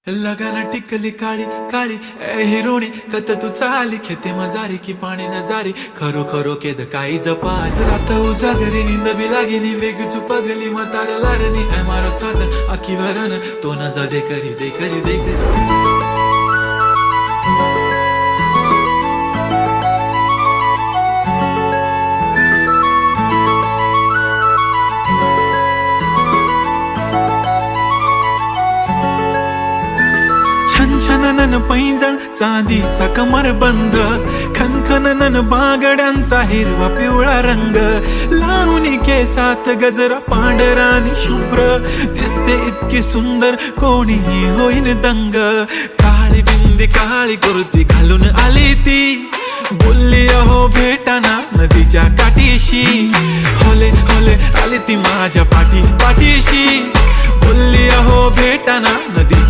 लगाना टिकली काळी काळी ए हिरोणी कत तू चाली खेते मजारी की पाणी नजारी खरो खरो केद काही जपाल रात उजागरी निंद बी लागेनी वेग चुपगली मतार लारणी ए मारो साजन आखी वरन तो न जा दे करी दे करी दे करी छनछनन पैंजण चांदीचा कमर बंद खनखनन बागड्यांचा हिरवा पिवळा रंग लावणी केसात गजरा पांढरानी शुभ्र दिसते इतकी सुंदर कोणीही होईन दंग काळी बिंदी काळी कुर्ती घालून आली ती बोलली अहो भेटाना नदीच्या काठीशी होले होले आली ती माझ्या पाठीशी बोलली अहो भेटाना नदीच्या